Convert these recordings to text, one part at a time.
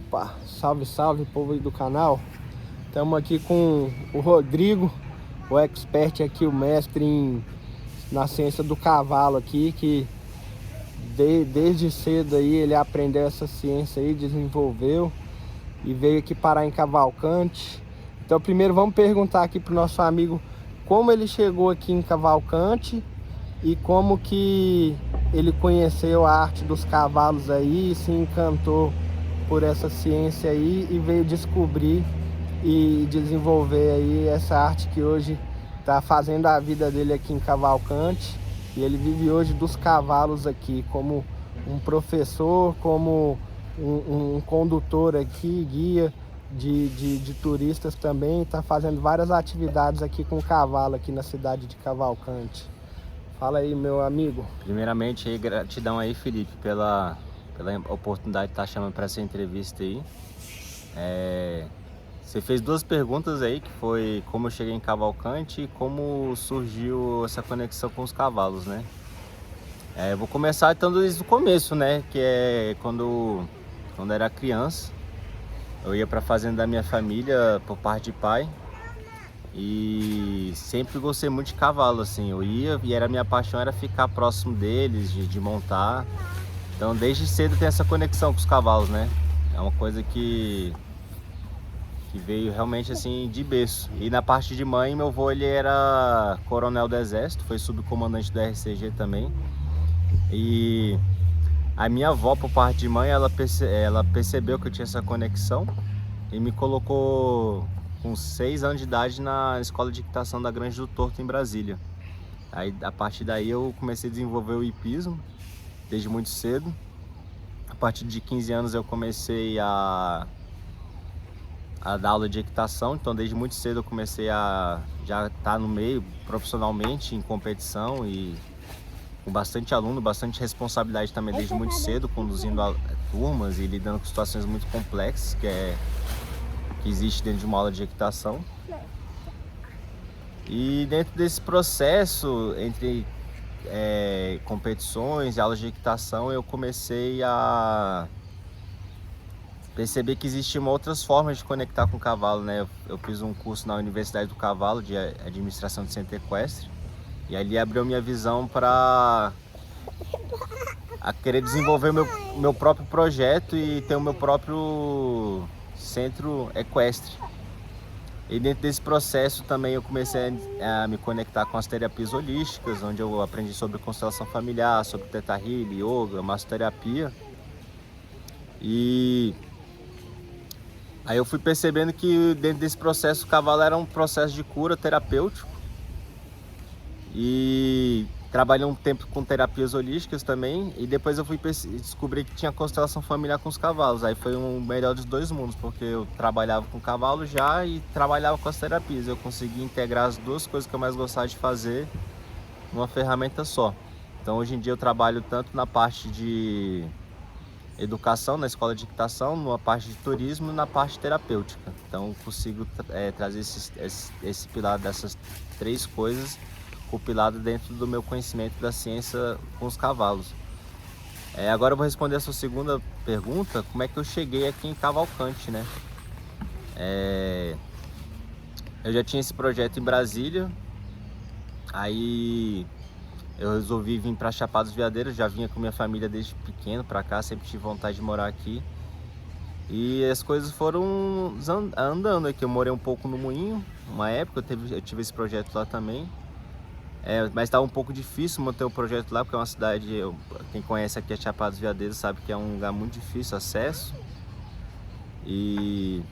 Opa, salve, salve, povo aí do canal. Estamos aqui com o Rodrigo, o expert aqui, o mestre na ciência do cavalo aqui, que desde cedo aí ele aprendeu essa ciência aí, desenvolveu e veio aqui parar em Cavalcante. Então primeiro vamos perguntar aqui pro nosso amigo como ele chegou aqui em Cavalcante e como que ele conheceu a arte dos cavalos aí, se encantou por essa ciência aí e veio descobrir e desenvolver aí essa arte que hoje está fazendo a vida dele aqui em Cavalcante. E ele vive hoje dos cavalos aqui, como um professor, como um condutor aqui, guia de turistas também. Está fazendo várias atividades aqui com cavalo aqui na cidade de Cavalcante. Fala aí, meu amigo. Primeiramente, aí, gratidão aí, Felipe, pela oportunidade de estar chamando para essa entrevista aí. Você fez duas perguntas aí, que foi como eu cheguei em Cavalcante e como surgiu essa conexão com os cavalos, né? Vou começar então desde o começo, né? Que é quando eu era criança, eu ia para a fazenda da minha família por parte de pai. E sempre gostei muito de cavalo, assim, eu ia e minha paixão era ficar próximo deles, de montar. Então desde cedo tem essa conexão com os cavalos, né? É uma coisa que veio realmente assim de berço. E na parte de mãe, meu avô ele era coronel do exército, foi subcomandante do RCG também. E a minha avó, por parte de mãe, ela percebeu que eu tinha essa conexão e me colocou com 6 anos de idade na escola de equitação da Grande do Torto, em Brasília. Aí, a partir daí eu comecei a desenvolver o hipismo desde muito cedo. A partir de 15 anos eu comecei a dar aula de equitação, então desde muito cedo eu comecei a já estar no meio profissionalmente, em competição e com bastante aluno, bastante responsabilidade também desde muito cedo, conduzindo turmas e lidando com situações muito complexas que existe dentro de uma aula de equitação. E dentro desse processo, entre competições e aulas de equitação, eu comecei a perceber que existiam outras formas de conectar com o cavalo, né? Eu fiz um curso na Universidade do Cavalo de Administração de Centro Equestre e ali abriu minha visão para querer desenvolver meu próprio projeto e ter o meu próprio centro equestre. E dentro desse processo também eu comecei a me conectar com as terapias holísticas, onde eu aprendi sobre constelação familiar, sobre Theta Healing, yoga, massoterapia. E aí eu fui percebendo que dentro desse processo o cavalo era um processo de cura terapêutico. E trabalhei um tempo com terapias holísticas também, e depois eu fui descobrir que tinha constelação familiar com os cavalos. Aí foi o melhor dos dois mundos, porque eu trabalhava com cavalo já e trabalhava com as terapias. Eu consegui integrar as duas coisas que eu mais gostava de fazer numa ferramenta só. Então hoje em dia eu trabalho tanto na parte de educação, na escola de equitação, numa parte de turismo e na parte terapêutica. Então eu consigo trazer esse pilar dessas três coisas compilado dentro do meu conhecimento da ciência com os cavalos. Agora eu vou responder a sua segunda pergunta, como é que eu cheguei aqui em Cavalcante, né? Eu já tinha esse projeto em Brasília, aí eu resolvi vir para Chapada dos Veadeiros, já vinha com minha família desde pequeno para cá, sempre tive vontade de morar aqui. E as coisas foram andando aqui, eu morei um pouco no Moinho, uma época eu tive esse projeto lá também. Mas estava um pouco difícil manter o projeto lá, porque é uma cidade, quem conhece aqui a Chapada dos Veadeiros sabe que é um lugar muito difícil acesso. E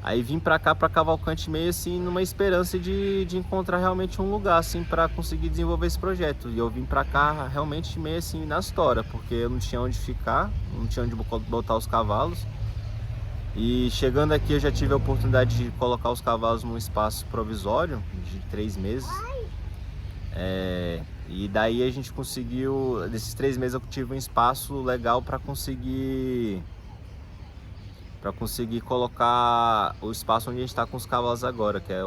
aí vim pra cá, pra Cavalcante, meio assim, numa esperança de encontrar realmente um lugar, assim, pra conseguir desenvolver esse projeto. E eu vim pra cá realmente meio assim, na história, porque eu não tinha onde ficar, não tinha onde botar os cavalos. E chegando aqui eu já tive a oportunidade de colocar os cavalos num espaço provisório de 3 meses. E daí a gente conseguiu, nesses 3 meses eu tive um espaço legal para conseguir colocar o espaço onde a gente está com os cavalos agora, que é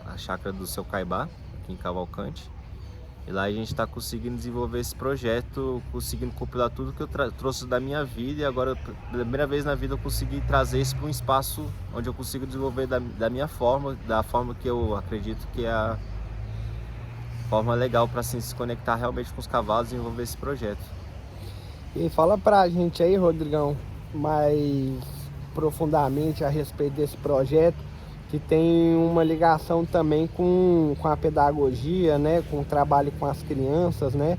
a chácara do Seu Caibá, aqui em Cavalcante. E lá a gente está conseguindo desenvolver esse projeto, conseguindo compilar tudo que eu trouxe da minha vida, e agora, pela primeira vez na vida, eu consegui trazer isso para um espaço onde eu consigo desenvolver da minha forma, da forma que eu acredito que é a forma legal para assim, se conectar realmente com os cavalos e desenvolver esse projeto. E fala pra gente aí, Rodrigão, mais profundamente a respeito desse projeto, que tem uma ligação também com a pedagogia, né, com o trabalho com as crianças, né?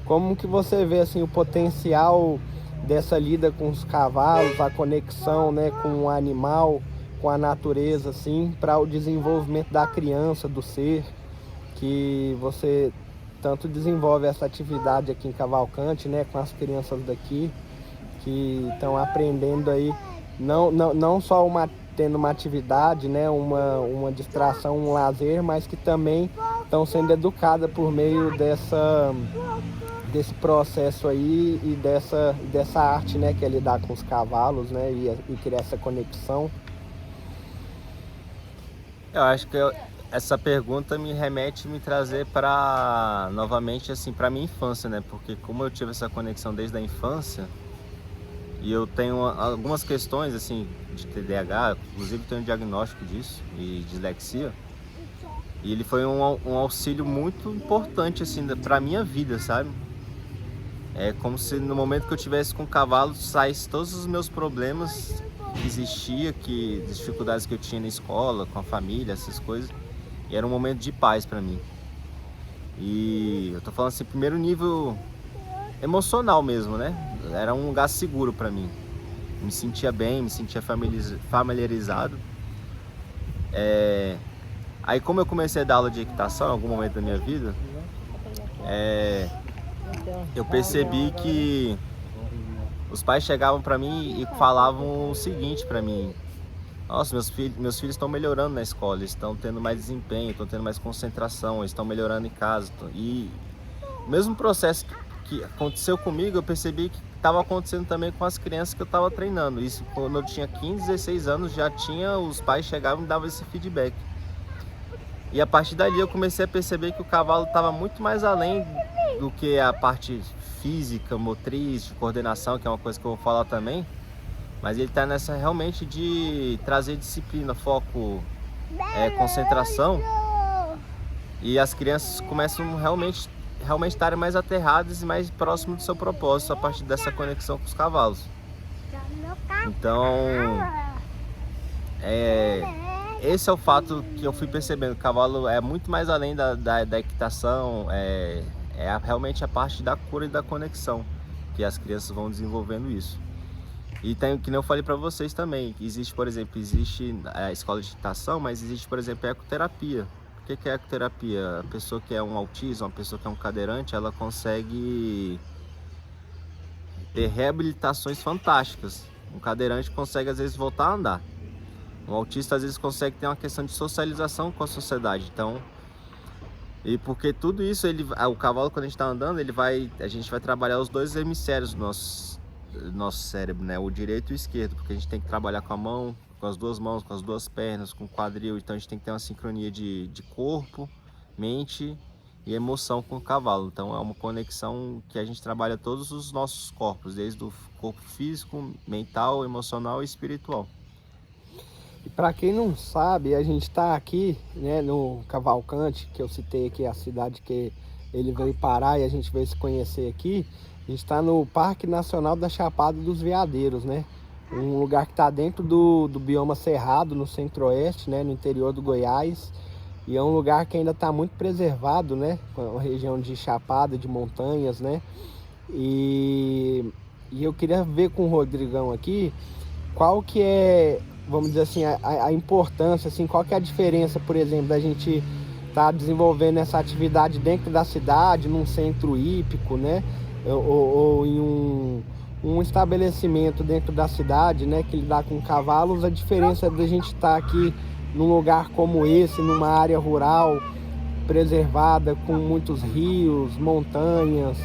Como que você vê assim o potencial dessa lida com os cavalos, a conexão, né, com o animal, com a natureza, assim, para o desenvolvimento da criança, do ser, que você tanto desenvolve essa atividade aqui em Cavalcante, né, com as crianças daqui, que estão aprendendo aí, não só tendo uma atividade, né, uma distração, um lazer, mas que também estão sendo educadas por meio desse processo aí e dessa arte, né, que é lidar com os cavalos, né, e criar essa conexão. Eu acho que essa pergunta me remete a me trazer para, novamente, assim, para minha infância, né, porque como eu tive essa conexão desde a infância, e eu tenho algumas questões, assim, de TDAH, inclusive tenho um diagnóstico disso, e dislexia. E ele foi um auxílio muito importante, assim, pra minha vida, sabe? É como se no momento que eu tivesse com o cavalo, saísse todos os meus problemas que existia, as dificuldades que eu tinha na escola, com a família, essas coisas. E era um momento de paz pra mim. E eu tô falando assim, primeiro nível emocional mesmo, né? Era um lugar seguro pra mim. Me sentia bem, me sentia familiarizado. Aí como eu comecei a dar aula de equitação em algum momento da minha vida, eu percebi que os pais chegavam pra mim e falavam o seguinte pra mim: nossa, meus filhos estão melhorando na escola, estão tendo mais desempenho, estão tendo mais concentração, estão melhorando em casa. E o mesmo processo que aconteceu comigo, eu percebi que estava acontecendo também com as crianças que eu estava treinando. Isso quando eu tinha 15, 16 anos, já tinha, os pais chegavam e me davam esse feedback. E a partir dali eu comecei a perceber que o cavalo estava muito mais além do que a parte física, motriz, de coordenação, que é uma coisa que eu vou falar também. Mas ele está nessa realmente de trazer disciplina, foco, concentração. E as crianças começam realmente estarem mais aterradas e mais próximos do seu propósito a partir dessa conexão com os cavalos. Então, esse é o fato que eu fui percebendo. O cavalo é muito mais além da equitação, realmente a parte da cura e da conexão, que as crianças vão desenvolvendo isso. E tem, que nem eu falei para vocês também, existe, por exemplo, a escola de equitação, mas existe, por exemplo, a ecoterapia. O que é ecoterapia? A pessoa que é um autista, uma pessoa que é um cadeirante, ela consegue ter reabilitações fantásticas. Um cadeirante consegue, às vezes, voltar a andar. Um autista, às vezes, consegue ter uma questão de socialização com a sociedade. Então, e porque tudo isso, o cavalo, quando a gente está andando, a gente vai trabalhar os dois hemisférios do nosso cérebro, né? O direito e o esquerdo, porque a gente tem que trabalhar com a mão, com as duas mãos, com as duas pernas, com o quadril. Então a gente tem que ter uma sincronia de corpo, mente e emoção com o cavalo. Então é uma conexão que a gente trabalha todos os nossos corpos, desde o corpo físico, mental, emocional e espiritual. E para quem não sabe, a gente está aqui, né, no Cavalcante, que eu citei aqui, a cidade que ele veio parar e a gente veio se conhecer aqui. A gente está no Parque Nacional da Chapada dos Veadeiros, né? Um lugar que está dentro do bioma Cerrado, no centro-oeste, né? No interior do Goiás. E é um lugar que ainda está muito preservado, né? Uma região de chapada, de montanhas, né? E eu queria ver com o Rodrigão aqui qual que é, vamos dizer assim, a importância, assim, qual que é a diferença, por exemplo, da gente estar desenvolvendo essa atividade dentro da cidade, num centro hípico, né? Ou em um estabelecimento dentro da cidade, né, que lidar com cavalos. A diferença da gente estar aqui num lugar como esse, numa área rural preservada, com muitos rios, montanhas,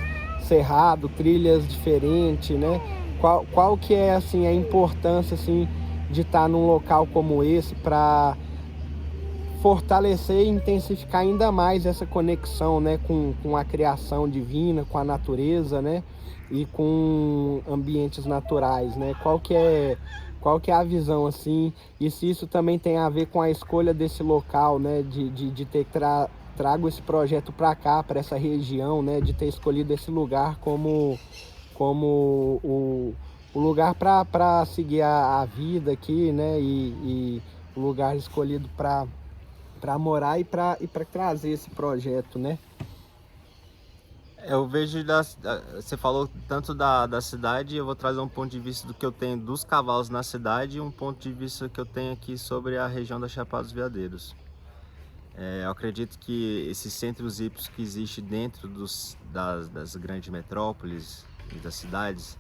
cerrado, trilhas diferentes, né? Qual que é, assim, a importância, assim, de estar num local como esse para fortalecer e intensificar ainda mais essa conexão, né, com a criação divina, com a natureza, né, e com ambientes naturais, né? Qual que é a visão, assim, e se isso também tem a ver com a escolha desse local, né, de ter trago esse projeto para cá, para essa região, né, de ter escolhido esse lugar como o lugar para seguir a vida aqui, né, e o lugar escolhido para morar e para trazer esse projeto, né? Eu vejo, você falou tanto da cidade, eu vou trazer um ponto de vista do que eu tenho dos cavalos na cidade e um ponto de vista que eu tenho aqui sobre a região da Chapada dos Veadeiros. Eu acredito que esses centros hípicos que existem dentro das grandes metrópoles e das cidades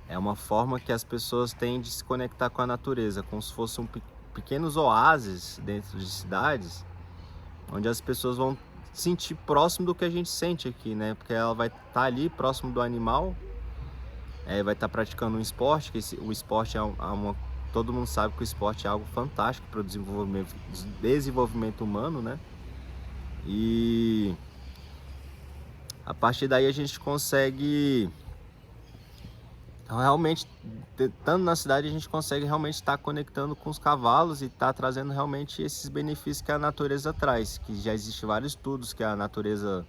é uma forma que as pessoas têm de se conectar com a natureza, como se fossem pequenos oásis dentro de cidades, onde as pessoas vão sentir próximo do que a gente sente aqui, né? Porque ela vai estar ali próximo do animal, vai estar praticando um esporte, que o esporte todo mundo sabe que o esporte é algo fantástico para o desenvolvimento humano, né? E a partir daí a gente consegue realmente, estando na cidade, a gente consegue realmente estar conectando com os cavalos e estar trazendo realmente esses benefícios que a natureza traz, que já existem vários estudos que a natureza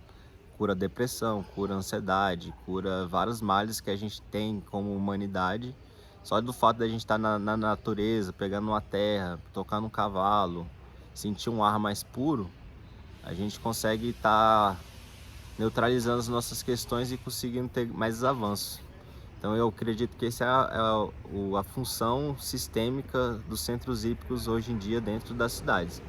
cura depressão, cura ansiedade, cura vários males que a gente tem como humanidade. Só do fato da gente estar na natureza, pegando uma terra, tocar no cavalo, sentir um ar mais puro, a gente consegue estar neutralizando as nossas questões e conseguindo ter mais avanços. Então eu acredito que essa é a função sistêmica dos centros hípicos hoje em dia dentro das cidades.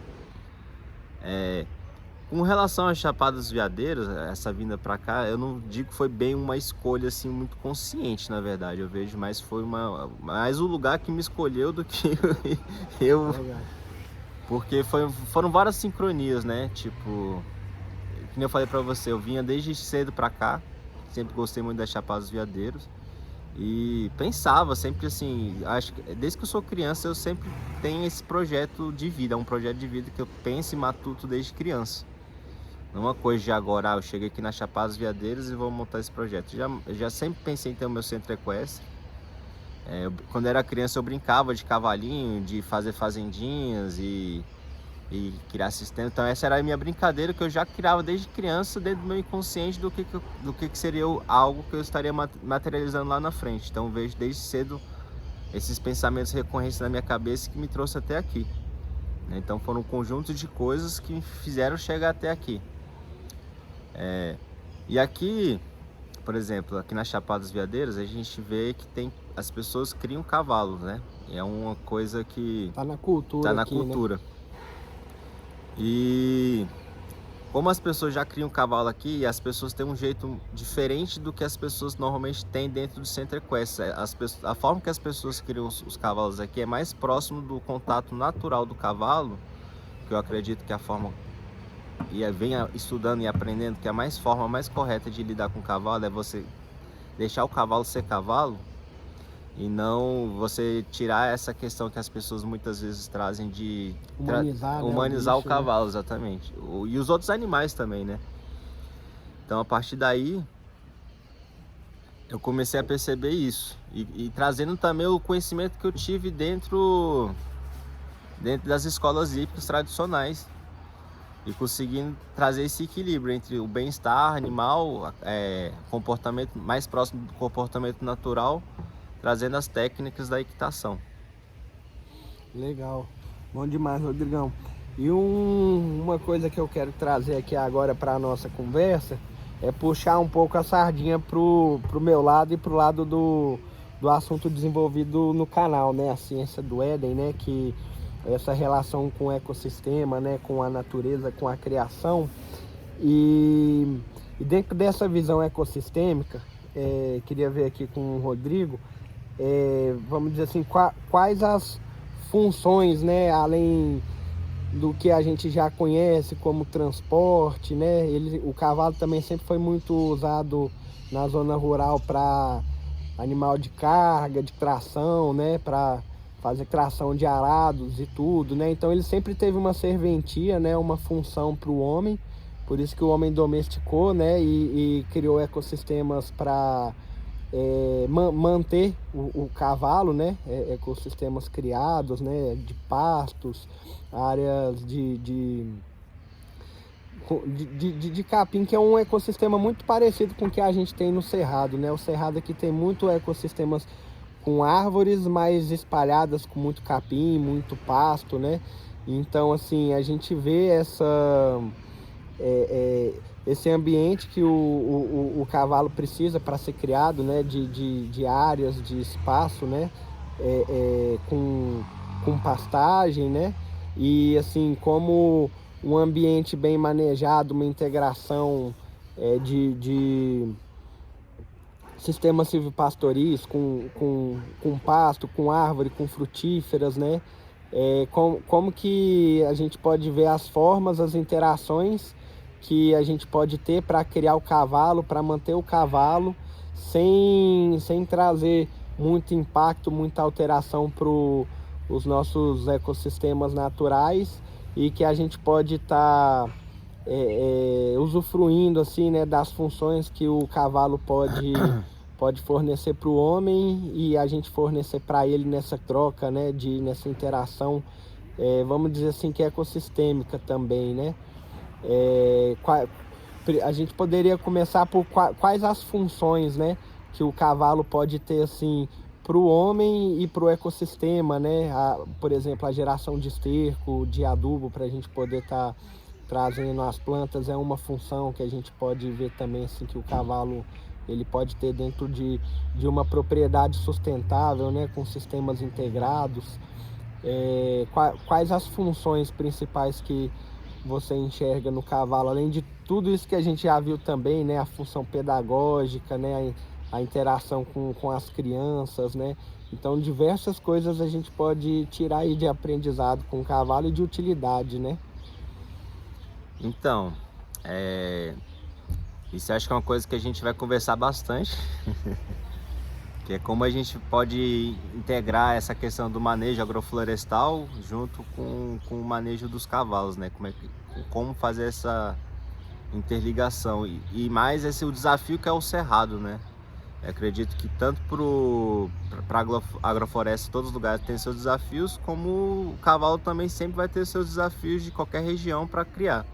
Com relação às Chapadas dos Veadeiros, essa vinda para cá, eu não digo que foi bem uma escolha assim muito consciente, na verdade. Eu vejo mais foi mais o lugar que me escolheu do que eu. Porque foram várias sincronias, né? Tipo, como eu falei para você, eu vinha desde cedo para cá, sempre gostei muito das Chapadas dos Veadeiros. E pensava sempre assim, acho que desde que eu sou criança eu sempre tenho esse projeto de vida, um projeto de vida que eu penso e matuto desde criança. Não é uma coisa de agora, eu cheguei aqui na Chapada dos Veadeiros e vou montar esse projeto. Eu já sempre pensei em ter o meu centro equestre. Quando eu era criança eu brincava de cavalinho, de fazer fazendinhas e criar sistema. Então essa era a minha brincadeira que eu já criava desde criança, dentro do meu inconsciente do que seria algo que eu estaria materializando lá na frente. Então eu vejo desde cedo esses pensamentos recorrentes na minha cabeça que me trouxe até aqui. Então foram um conjunto de coisas que me fizeram chegar até aqui. E aqui, por exemplo, aqui na Chapada dos Veadeiros, a gente vê que as pessoas criam cavalos, né? É uma coisa que tá na cultura. Tá na aqui, cultura. Né? E como as pessoas já criam cavalo aqui, as pessoas têm um jeito diferente do que as pessoas normalmente têm dentro do centro equestre. A forma que as pessoas criam os cavalos aqui é mais próximo do contato natural do cavalo, que eu acredito que a forma, e venha estudando e aprendendo, que a forma mais correta de lidar com o cavalo é você deixar o cavalo ser cavalo, e não você tirar essa questão que as pessoas muitas vezes trazem de humanizar o cavalo, né? Exatamente. E os outros animais também, né? Então a partir daí eu comecei a perceber isso. E trazendo também o conhecimento que eu tive dentro das escolas hípicas tradicionais. E conseguindo trazer esse equilíbrio entre o bem-estar animal, comportamento mais próximo do comportamento natural, trazendo as técnicas da equitação. Legal, bom demais, Rodrigão. E uma coisa que eu quero trazer aqui agora para a nossa conversa é puxar um pouco a sardinha pro meu lado e pro lado do assunto desenvolvido no canal, né? A ciência do Éden, né? Que essa relação com o ecossistema, né? Com a natureza, com a criação. E dentro dessa visão ecossistêmica, queria ver aqui com o Rodrigo, vamos dizer assim, quais as funções, né, além do que a gente já conhece como transporte, né? O cavalo também sempre foi muito usado na zona rural para animal de carga, de tração, né? Para fazer criação de arados e tudo, né? Então ele sempre teve uma serventia, né? Uma função para o homem, por isso que o homem domesticou, né? E criou ecossistemas para manter o cavalo, né? Ecossistemas criados, né? De pastos, áreas de capim, que é um ecossistema muito parecido com o que a gente tem no Cerrado, né? O Cerrado aqui tem muito ecossistemas com árvores mais espalhadas, com muito capim, muito pasto, né? Então, assim, a gente vê esse ambiente que o cavalo precisa para ser criado, né? De áreas, de espaço, né? Com pastagem, né? E, assim, como um ambiente bem manejado, uma integração de sistemas silvipastoris com pasto, com árvore, com frutíferas, né? Como que a gente pode ver as formas, as interações que a gente pode ter para criar o cavalo, para manter o cavalo, sem trazer muito impacto, muita alteração para os nossos ecossistemas naturais, e que a gente pode estar usufruindo assim, né, das funções que o cavalo pode fornecer para o homem e a gente fornecer para ele nessa troca, né, nessa interação, vamos dizer assim, que é ecossistêmica também, né? A gente poderia começar por quais as funções, né, que o cavalo pode ter assim para o homem e para o ecossistema, né? Por exemplo, a geração de esterco, de adubo, para a gente poder estar trazendo as plantas, é uma função que a gente pode ver também, assim, que o cavalo ele pode ter dentro de uma propriedade sustentável, né? Com sistemas integrados. Quais as funções principais que você enxerga no cavalo, além de tudo isso que a gente já viu também, né? A função pedagógica, né? A interação com as crianças, né? Então, diversas coisas a gente pode tirar aí de aprendizado com o cavalo e de utilidade, né? Então, isso acho que é uma coisa que a gente vai conversar bastante, que é como a gente pode integrar essa questão do manejo agroflorestal junto com o manejo dos cavalos, né? Como fazer essa interligação e mais o desafio que é o cerrado, né? Eu acredito que tanto para a agrofloresta, todos os lugares têm seus desafios, como o cavalo também sempre vai ter seus desafios de qualquer região para criar.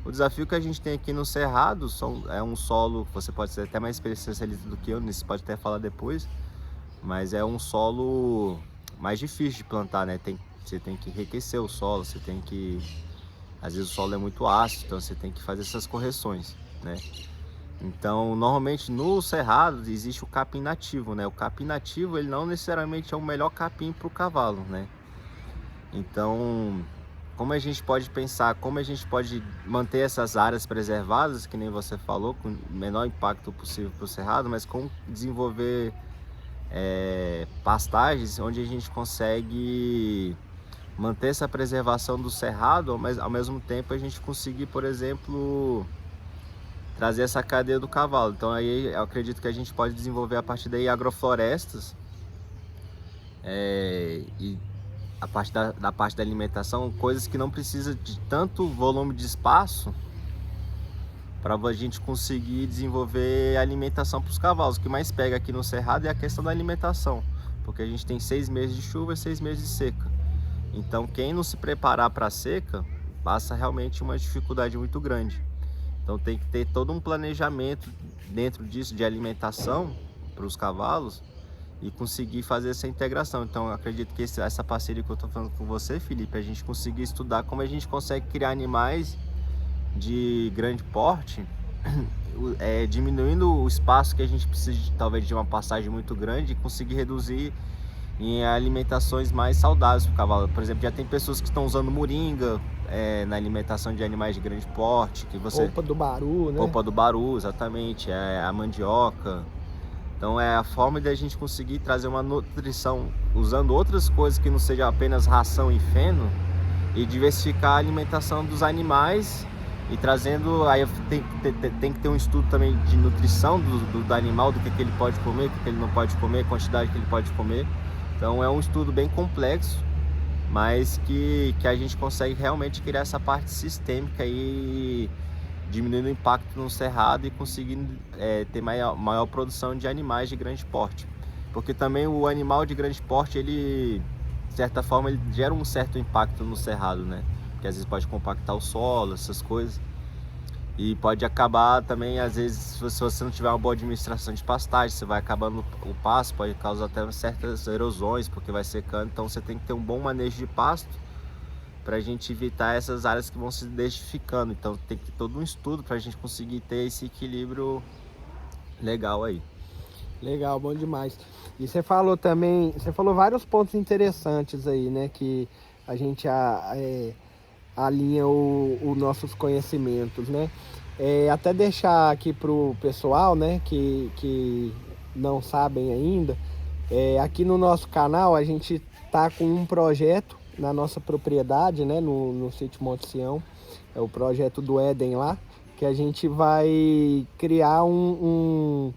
O desafio que a gente tem aqui no Cerrado é um solo, você pode ser até mais especialista do que eu, nisso pode até falar depois, mas é um solo mais difícil de plantar, né? Você tem que enriquecer o solo, às vezes o solo é muito ácido, então você tem que fazer essas correções, né? Então, normalmente no Cerrado existe o capim nativo, né? O capim nativo, ele não necessariamente é o melhor capim para o cavalo, né? Então, como a gente pode pensar, como a gente pode manter essas áreas preservadas, que nem você falou, com o menor impacto possível para o Cerrado, mas como desenvolver pastagens onde a gente consegue manter essa preservação do Cerrado, mas ao mesmo tempo a gente conseguir, por exemplo, trazer essa cadeia do cavalo. Então aí eu acredito que a gente pode desenvolver a partir daí agroflorestas, e a parte da parte da alimentação, coisas que não precisa de tanto volume de espaço para a gente conseguir desenvolver alimentação para os cavalos. O que mais pega aqui no Cerrado é a questão da alimentação, porque a gente tem 6 meses de chuva e 6 meses de seca. Então quem não se preparar para a seca passa realmente uma dificuldade muito grande. Então tem que ter todo um planejamento dentro disso de alimentação para os cavalos e conseguir fazer essa integração. Então eu acredito que essa parceria que eu estou falando com você, Felipe, a gente conseguir estudar como a gente consegue criar animais de grande porte, diminuindo o espaço que a gente precisa talvez de uma passagem muito grande, e conseguir reduzir em alimentações mais saudáveis para o cavalo. Por exemplo, já tem pessoas que estão usando moringa na alimentação de animais de grande porte, Polpa do baru, né? Polpa do baru, exatamente, a mandioca. Então é a forma de a gente conseguir trazer uma nutrição usando outras coisas que não seja apenas ração e feno, e diversificar a alimentação dos animais, e trazendo, aí tem que ter um estudo também de nutrição do animal, do que ele pode comer, o que ele não pode comer, a quantidade que ele pode comer, Então é um estudo bem complexo, mas que a gente consegue realmente criar essa parte sistêmica e diminuindo o impacto no cerrado e conseguindo ter maior produção de animais de grande porte. Porque também o animal de grande porte, ele, de certa forma, ele gera um certo impacto no cerrado, né? Porque às vezes pode compactar o solo, essas coisas. E pode acabar também, às vezes, se você não tiver uma boa administração de pastagem, você vai acabando o pasto, pode causar até certas erosões, porque vai secando. Então você tem que ter um bom manejo de pasto para a gente evitar essas áreas que vão se desertificando. Então tem que ter todo um estudo para a gente conseguir ter esse equilíbrio legal aí. Legal, bom demais. E você falou também, você falou vários pontos interessantes aí, né? Que a gente alinha os nossos conhecimentos, né? Até deixar aqui pro pessoal, né? Que não sabem ainda, aqui no nosso canal a gente tá com um projeto na nossa propriedade, né? No sítio Monte Sião, é o projeto do Éden lá, que a gente vai criar um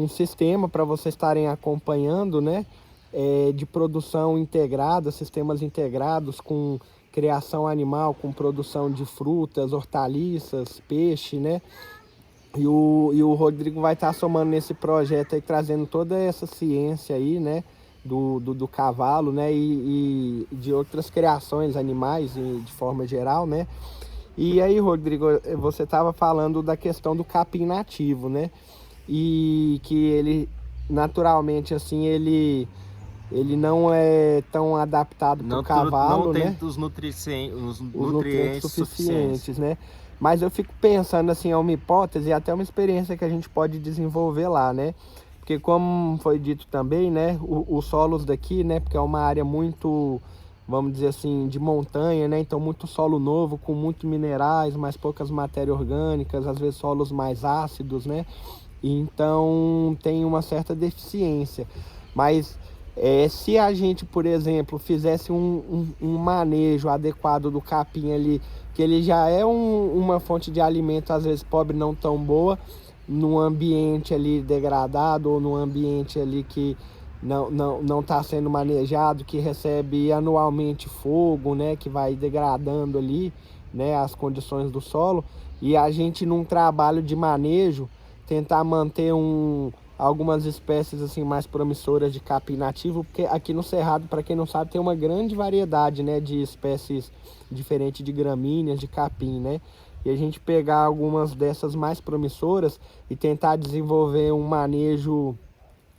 sistema para vocês estarem acompanhando, né? De produção integrada, sistemas integrados com criação animal, com produção de frutas, hortaliças, peixe, né? E o Rodrigo vai estar somando nesse projeto aí, trazendo toda essa ciência aí, né? Do cavalo, né? E de outras criações animais de forma geral, né? E aí, Rodrigo, você estava falando da questão do capim nativo, né? E que ele, naturalmente, assim, ele não é tão adaptado para o cavalo, não tem né? os nutrientes Suficientes, né? Mas eu fico pensando, assim, é uma hipótese e até uma experiência que a gente pode desenvolver lá, né? Porque como foi dito também, né? Os solos daqui, né? Porque é uma área muito, vamos dizer assim, de montanha, né? Então muito solo novo, com muitos minerais, mas poucas matérias orgânicas, às vezes solos mais ácidos, né? Então tem uma certa deficiência. Mas se a gente, por exemplo, fizesse um manejo adequado do capim ali, que ele já é uma fonte de alimento, às vezes pobre, não tão boa, num ambiente ali degradado ou num ambiente ali que não está sendo manejado, que recebe anualmente fogo, né, que vai degradando ali, né, as condições do solo, e a gente num trabalho de manejo tentar manter algumas espécies assim mais promissoras de capim nativo, porque aqui no Cerrado, para quem não sabe, tem uma grande variedade, né, de espécies diferentes de gramíneas, de capim, né? E a gente pegar algumas dessas mais promissoras e tentar desenvolver um manejo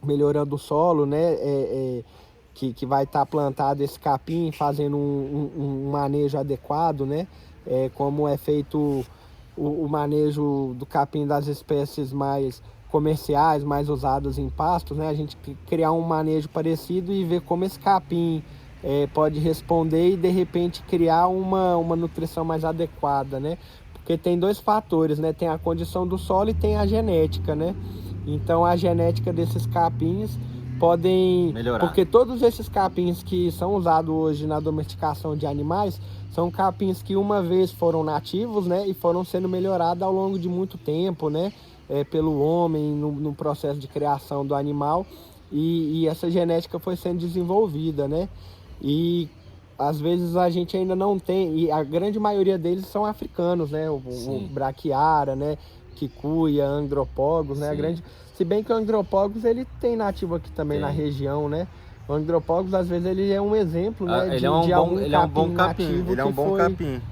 melhorando o solo, né? Que vai estar plantado esse capim, fazendo um manejo adequado, né? Como é feito o manejo do capim das espécies mais comerciais, mais usadas em pastos, né? A gente criar um manejo parecido e ver como esse capim pode responder e de repente criar uma nutrição mais adequada, né? Porque tem dois fatores, né? Tem a condição do solo e tem a genética, né? Então a genética desses capins podem melhorar. Porque todos esses capins que são usados hoje na domesticação de animais são capins que uma vez foram nativos, né? E foram sendo melhorados ao longo de muito tempo, né? Pelo homem no processo de criação do animal e essa genética foi sendo desenvolvida, né? E às vezes a gente ainda não tem, e a grande maioria deles são africanos, né? O braquiara, né? Kikuya, Andropógos, né? Se bem que o Andropógos ele tem nativo aqui também na região, né? O Andropógos às vezes ele é um exemplo, né? Ele é um bom capim, ele é um bom capim.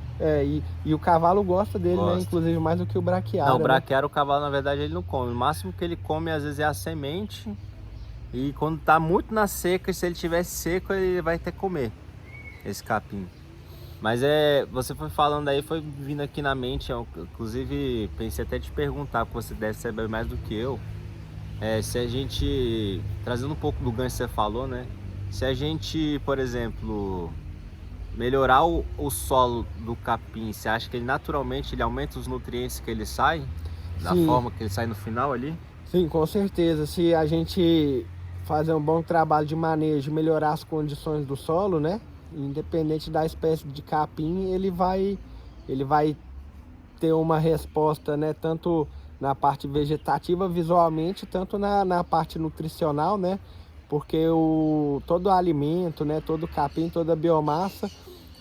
E o cavalo gosta dele, né? Inclusive mais do que o braquiara. Não, o braquiara, o cavalo na verdade ele não come. O máximo que ele come às vezes é a semente. E quando tá muito na seca, se ele tiver seco, ele vai ter que comer esse capim. Mas você foi falando aí, foi vindo aqui na mente, inclusive pensei até te perguntar, porque você deve saber mais do que eu. Se a gente, trazendo um pouco do gancho que você falou, né? Se a gente, por exemplo, melhorar o solo do capim, você acha que ele naturalmente ele aumenta os nutrientes que ele sai? Da forma que ele sai no final ali? Sim, com certeza. Se a gente fazer um bom trabalho de manejo, melhorar as condições do solo, né? Independente da espécie de capim, ele vai ter uma resposta, né? Tanto na parte vegetativa, visualmente, tanto na parte nutricional, né? porque todo o alimento, né, todo o capim, toda a biomassa,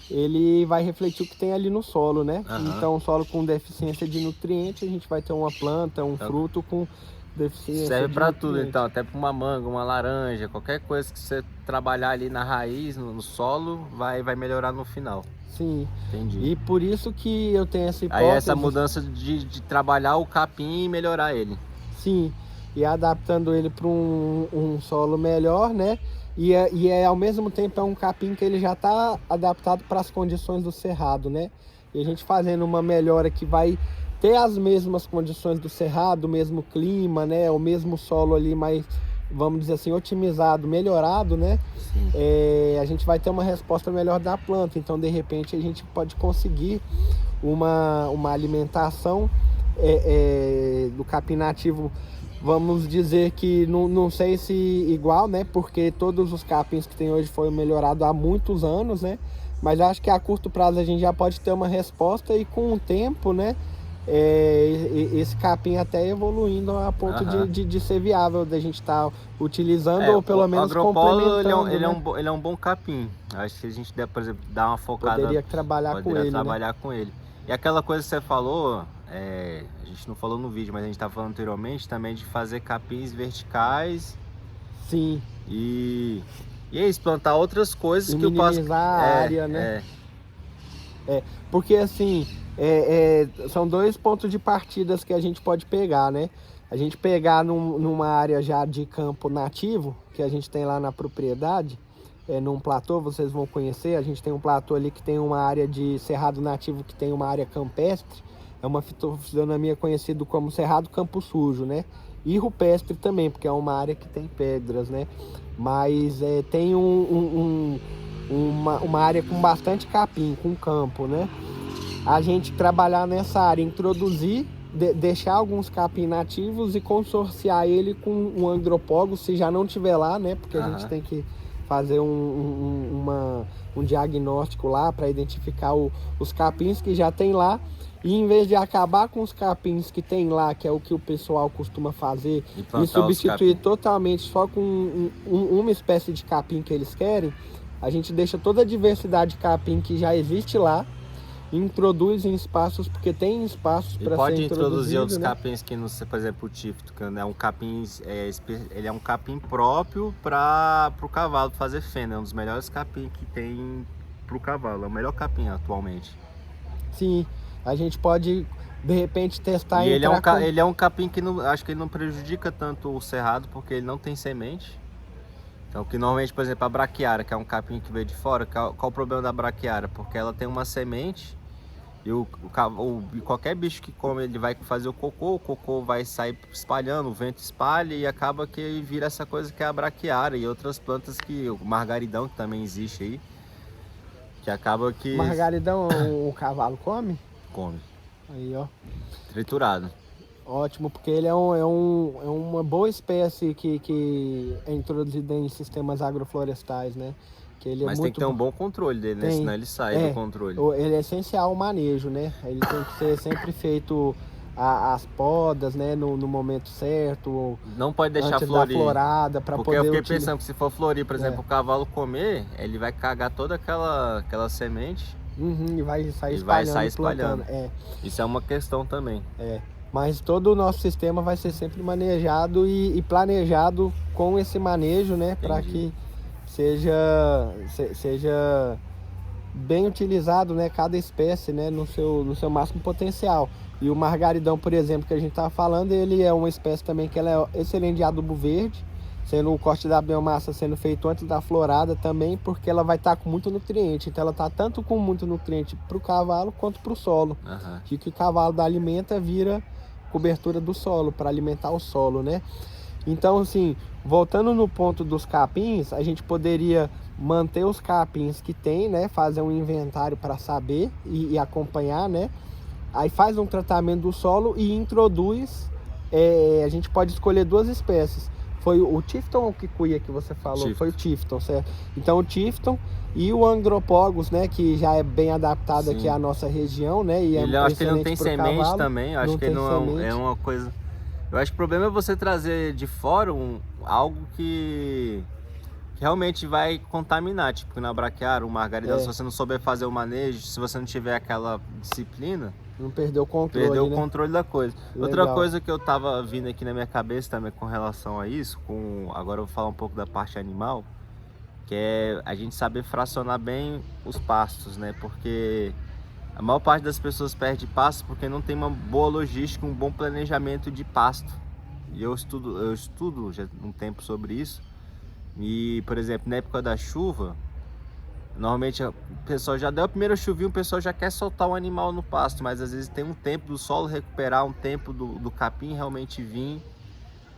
ele vai refletir o que tem ali no solo, né? Então, um solo com deficiência de nutriente, a gente vai ter uma planta, um fruto com deficiência serve de para tudo, nutriente. então, até para uma manga, uma laranja, qualquer coisa que você trabalhar ali na raiz, no solo, vai melhorar no final. Sim. Entendi. E por isso que eu tenho essa hipótese. Aí essa mudança de trabalhar o capim e melhorar ele. Sim, e adaptando ele para um solo melhor, né? E ao mesmo tempo é um capim que ele já está adaptado para as condições do cerrado, né? E a gente fazendo uma melhora que vai ter as mesmas condições do cerrado, o mesmo clima, né? O mesmo solo ali mais, vamos dizer assim, otimizado, melhorado, né? A gente vai ter uma resposta melhor da planta. Então, de repente, a gente pode conseguir uma alimentação do capim nativo, vamos dizer que não sei se igual, né? Porque todos os capins que tem hoje foram melhorados há muitos anos, né? Mas acho que a curto prazo a gente já pode ter uma resposta e com o tempo, né? Esse capim até evoluindo a ponto de ser viável, da gente estar utilizando ou pelo menos complementando. Ele é um bom capim. Acho que a gente deve, por exemplo, dar uma focada. Poderia trabalhar com ele. E aquela coisa que você falou, a gente não falou no vídeo, mas a gente estava falando anteriormente também de fazer capins verticais. Sim. E é isso, plantar outras coisas que eu posso... minimizar a área, né? Porque assim, são dois pontos de partidas que a gente pode pegar, né? A gente pegar numa área já de campo nativo, que a gente tem lá na propriedade, num platô, vocês vão conhecer, a gente tem um platô ali que tem uma área de cerrado nativo, que tem uma área campestre, é uma fitofisionomia conhecida como cerrado campo sujo, né? E rupestre também, porque é uma área que tem pedras, né? Mas tem uma área com bastante capim, com campo, né? A gente trabalhar nessa área, introduzir, deixar alguns capim nativos e consorciar ele com um andropólogo, se já não tiver lá, né? Porque a gente tem que fazer um diagnóstico lá para identificar os capins que já tem lá. E em vez de acabar com os capins que tem lá, que é o que o pessoal costuma fazer, e substituir totalmente só com uma espécie de capim que eles querem, a gente deixa toda a diversidade de capim que já existe lá, introduz em espaços, porque tem espaços para ser pode introduzir outros, né? capins que não sei, por exemplo, o tífito, que é um capim, ele é um capim próprio para o cavalo fazer fenda, é um dos melhores capim que tem para o cavalo, é o melhor capim atualmente. Sim, a gente pode de repente testar. E ele é um capim que acho que ele não prejudica tanto o cerrado, porque ele não tem semente. Então, que normalmente, por exemplo, a braquiária, que é um capim que veio de fora, qual o problema da braquiária? Porque ela tem uma semente e qualquer bicho que come, ele vai fazer o cocô vai sair espalhando, o vento espalha e acaba que vira essa coisa que é a braquiária e outras plantas, que o margaridão, que também existe aí, que acaba que... Margaridão o cavalo come? Come. Aí, ó. Triturado. Ótimo, porque ele é uma boa espécie que é introduzida em sistemas agroflorestais, né? Que ele Mas tem que ter um bom controle dele, né? Senão ele sai do controle. Ele é essencial o manejo, né? Ele tem que ser sempre feito as podas, né? No momento certo. Não pode deixar antes florir. Da florada, para porque poder eu fiquei pensando que se for florir, por exemplo, o cavalo comer, ele vai cagar toda aquela semente. E vai sair espalhando. Isso é uma questão também. Mas todo o nosso sistema vai ser sempre manejado e planejado com esse manejo, né? Para que seja bem utilizado, né? Cada espécie, né? No seu máximo potencial. E o margaridão, por exemplo, que a gente estava falando, ele é uma espécie também que ela é excelente de adubo verde, sendo o corte da biomassa sendo feito antes da florada também, porque ela vai estar com muito nutriente. Então ela está tanto com muito nutriente para o cavalo quanto para o solo. Que o cavalo dá alimenta vira cobertura do solo, para alimentar o solo, né? Então, assim, voltando no ponto dos capins, a gente poderia manter os capins que tem, né? Fazer um inventário para saber e acompanhar, né? Aí faz um tratamento do solo e introduz, a gente pode escolher duas espécies. Foi o Tifton ou o Kikuya que você falou? Tifton. Foi o Tifton, certo? Então o Tifton e o Andropógos, né? Que já é bem adaptado aqui à nossa região, né? E eu acho que ele não tem semente também, eu acho que ele não é uma coisa... Eu acho que o problema é você trazer de fora algo que que realmente vai contaminar, tipo na braquiária, o margaridão, se É. você não souber fazer o manejo, se você não tiver aquela disciplina, Não perdeu o controle, perdeu o né? controle da coisa. Outra Legal. coisa que eu tava vindo aqui na minha cabeça também com relação a isso, agora eu vou falar um pouco da parte animal, que é a gente saber fracionar bem os pastos, né? Porque a maior parte das pessoas perde pasto porque não tem uma boa logística, um bom planejamento de pasto. E eu estudo já um tempo sobre isso. E, por exemplo, na época da chuva, normalmente o pessoal já deu a primeira chuvinha, o pessoal já quer soltar o animal no pasto, mas às vezes tem um tempo do solo recuperar, um tempo do capim realmente vir,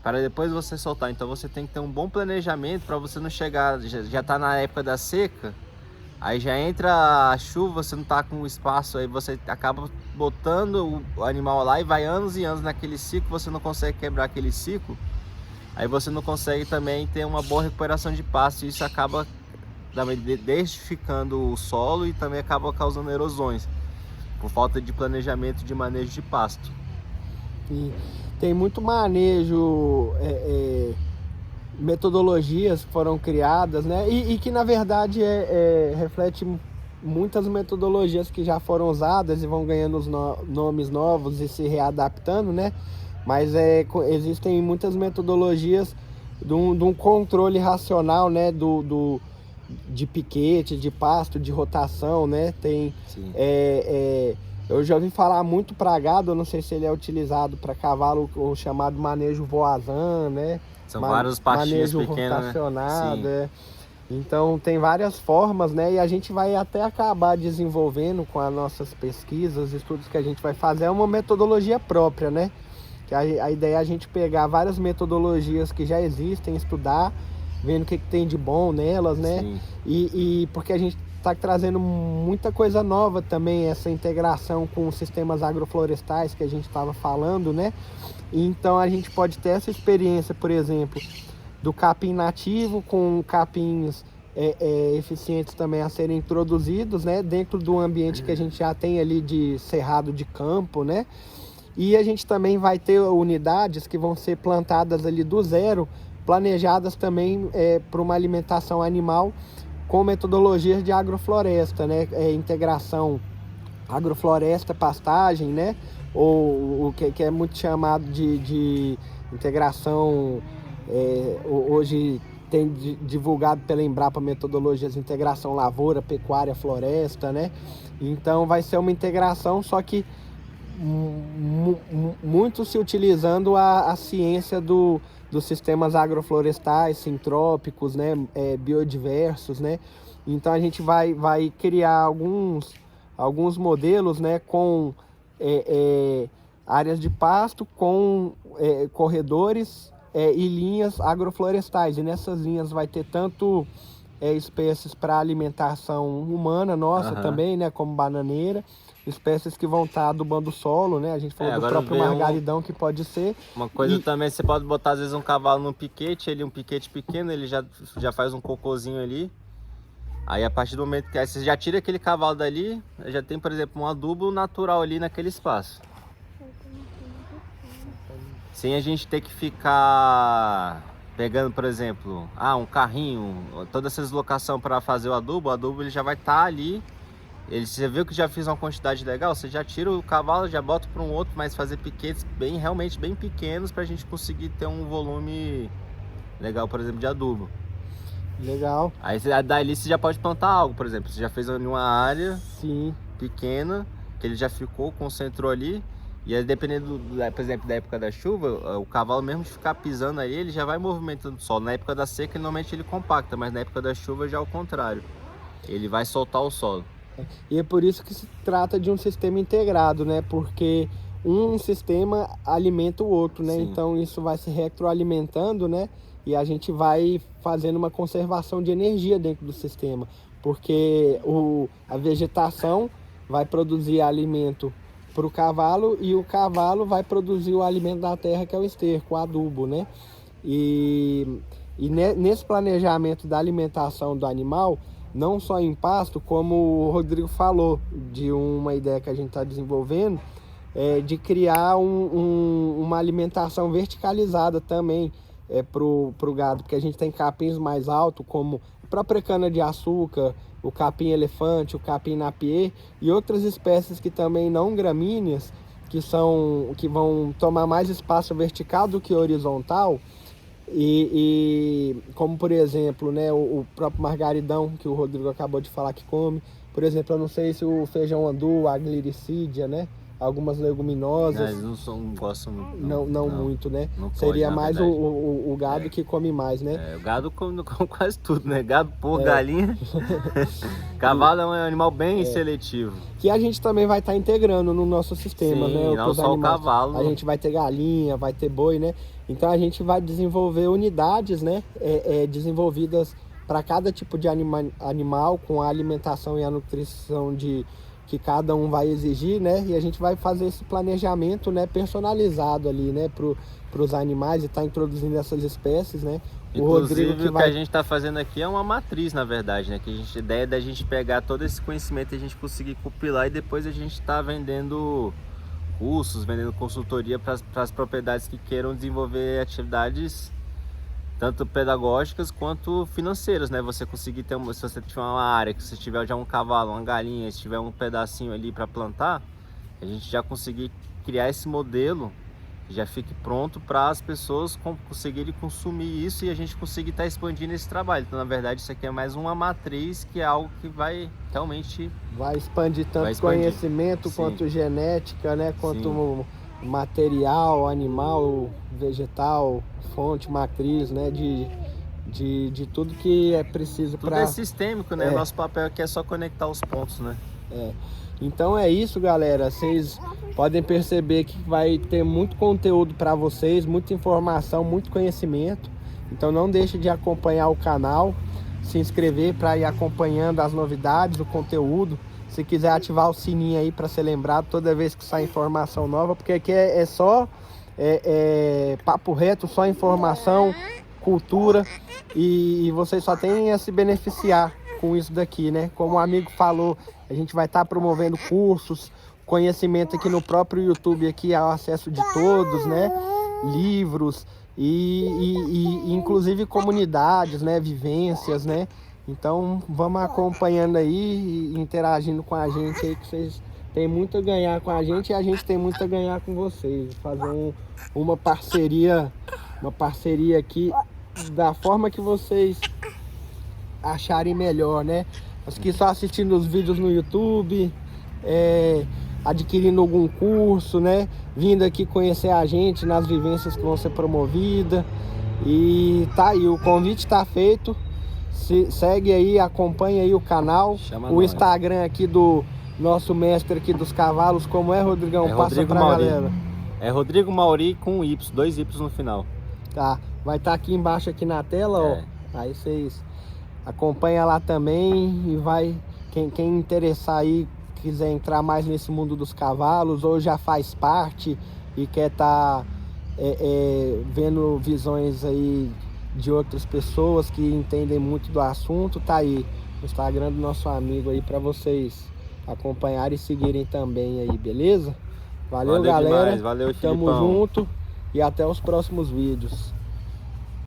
para depois você soltar. Então você tem que ter um bom planejamento para você não chegar, já tá na época da seca, aí já entra a chuva, você não tá com espaço, aí você acaba botando o animal lá e vai anos e anos naquele ciclo, você não consegue quebrar aquele ciclo, aí você não consegue também ter uma boa recuperação de pasto, e isso acaba também desertificando o solo e também acaba causando erosões, por falta de planejamento de manejo de pasto. E tem muito manejo, metodologias que foram criadas, né? E que na verdade reflete muitas metodologias que já foram usadas e vão ganhando os nomes novos e se readaptando, né? Mas existem muitas metodologias de um controle racional, né? De piquete, de pasto, de rotação, né? Tem, eu já ouvi falar muito para gado, eu não sei se ele é utilizado para cavalo, o chamado manejo voazan, né? São vários pastinhos manejo pequenos, rotacionado, né? Então tem várias formas, né? E a gente vai até acabar desenvolvendo com as nossas pesquisas, estudos que a gente vai fazer, é uma metodologia própria, né? Que a ideia é a gente pegar várias metodologias que já existem, estudar, vendo o que tem de bom nelas, né? E porque a gente está trazendo muita coisa nova também, essa integração com os sistemas agroflorestais que a gente estava falando, né? Então a gente pode ter essa experiência, por exemplo, do capim nativo com capins eficientes também a serem introduzidos, né? Dentro do ambiente que a gente já tem ali de cerrado de campo, né? E a gente também vai ter unidades que vão ser plantadas ali do zero, planejadas também para uma alimentação animal com metodologias de agrofloresta, né? Integração agrofloresta-pastagem, né? Ou o que é muito chamado de integração, hoje tem divulgado pela Embrapa metodologias de integração lavoura, pecuária, floresta, né? Então vai ser uma integração, só que muito se utilizando a ciência dos sistemas agroflorestais, sintrópicos, né, biodiversos, né? Então a gente vai criar alguns modelos, né, com áreas de pasto, com corredores e linhas agroflorestais. E nessas linhas vai ter tanto espécies para alimentação humana nossa também, né, como bananeira, espécies que vão estar adubando o solo, né? A gente falou do próprio margaridão, que pode ser. Uma coisa também, você pode botar às vezes um cavalo num piquete, um piquete pequeno, ele já faz um cocôzinho ali. Aí a partir do momento que você já tira aquele cavalo dali, já tem, por exemplo, um adubo natural ali naquele espaço. Sem a gente ter que ficar pegando, por exemplo, um carrinho, toda essa deslocação para fazer o adubo ele já vai estar ali. Você viu que já fiz uma quantidade legal, você já tira o cavalo, já bota para um outro, mas fazer piquetes realmente bem pequenos para a gente conseguir ter um volume legal, por exemplo, de adubo. Legal. Aí dali você já pode plantar algo, por exemplo, você já fez em uma área pequena, que ele já ficou, concentrou ali, e aí dependendo, por exemplo, da época da chuva, o cavalo mesmo de ficar pisando ali, ele já vai movimentando o solo. Na época da seca, normalmente ele compacta, mas na época da chuva já é o contrário, ele vai soltar o solo. E é por isso que se trata de um sistema integrado, né? Porque um sistema alimenta o outro, né? Então isso vai se retroalimentando, né? E a gente vai fazendo uma conservação de energia dentro do sistema, porque a vegetação vai produzir alimento para o cavalo e o cavalo vai produzir o alimento da terra, que é o esterco, o adubo, né? E nesse planejamento da alimentação do animal, não só em pasto, como o Rodrigo falou, de uma ideia que a gente está desenvolvendo, de criar uma alimentação verticalizada também, pro gado, porque a gente tem capins mais altos, como a própria cana-de-açúcar, o capim-elefante, o capim-napier e outras espécies que também não gramíneas, que vão tomar mais espaço vertical do que horizontal, e como por exemplo, né, o próprio margaridão, que o Rodrigo acabou de falar que come. Por exemplo, eu não sei se o feijão andu, a gliricídia, né? Algumas leguminosas. Não gostam muito. Não muito, né? Não pode, seria mais verdade. o gado que come mais, né? O gado come quase tudo, né? Gado, porco, galinha. Cavalo é um animal bem seletivo. Que a gente também vai estar integrando no nosso sistema, Sim, né? não só o cavalo. A gente vai ter galinha, vai ter boi, né? Então a gente vai desenvolver unidades, né? Desenvolvidas para cada tipo de animal, com a alimentação e a nutrição que cada um vai exigir, né? E a gente vai fazer esse planejamento, né, personalizado ali, né, para os animais, e tá introduzindo essas espécies, né? Inclusive, o que a gente está fazendo aqui é uma matriz, na verdade, né? A ideia é da gente pegar todo esse conhecimento e a gente conseguir compilar, e depois a gente está vendendo cursos, vendendo consultoria para as propriedades que queiram desenvolver atividades tanto pedagógicas quanto financeiras, né? Você conseguir ter se você tiver uma área, que se tiver já um cavalo, uma galinha, se tiver um pedacinho ali para plantar, a gente já conseguir criar esse modelo, já fique pronto para as pessoas conseguirem consumir isso, e a gente conseguir estar expandindo esse trabalho. Então, na verdade, isso aqui é mais uma matriz, que é algo que vai realmente vai expandir tanto conhecimento, sim, quanto genética, né? Quanto sim, material, animal, vegetal, fonte, matriz, né? De tudo que é preciso para... Tudo é sistêmico, né? Nosso papel aqui é só conectar os pontos, né? Então é isso, galera. Vocês podem perceber que vai ter muito conteúdo para vocês, muita informação, muito conhecimento. Então não deixe de acompanhar o canal, se inscrever para ir acompanhando as novidades, o conteúdo. Se quiser ativar o sininho aí para ser lembrado toda vez que sai informação nova, porque aqui é só papo reto, só informação, cultura, e vocês só têm a se beneficiar com isso daqui, né? Como o amigo falou, a gente vai estar promovendo cursos, conhecimento aqui no próprio YouTube, aqui ao acesso de todos, né? Livros e inclusive comunidades, né? Vivências, né? Então vamos acompanhando aí e interagindo com a gente aí, que vocês têm muito a ganhar com a gente e a gente tem muito a ganhar com vocês. Fazer uma parceria aqui da forma que vocês acharem melhor, né? Os que estão assistindo os vídeos no YouTube, adquirindo algum curso, né? Vindo aqui conhecer a gente nas vivências que vão ser promovidas. E tá aí, o convite tá feito. Segue aí, acompanha aí o canal. O Instagram aqui do nosso mestre aqui dos cavalos, como é, Rodrigão? Passa pra galera. É Rodrigo Mauri com Y, 2 Y no final. Tá, vai estar aqui embaixo aqui na tela, ó. Aí vocês acompanha lá também, e vai, quem interessar aí, quiser entrar mais nesse mundo dos cavalos, ou já faz parte e quer estar vendo visões aí de outras pessoas que entendem muito do assunto, tá aí o Instagram do nosso amigo aí para vocês acompanharem e seguirem também aí, beleza? Valeu galera, demais. Valeu, tamo junto e até os próximos vídeos.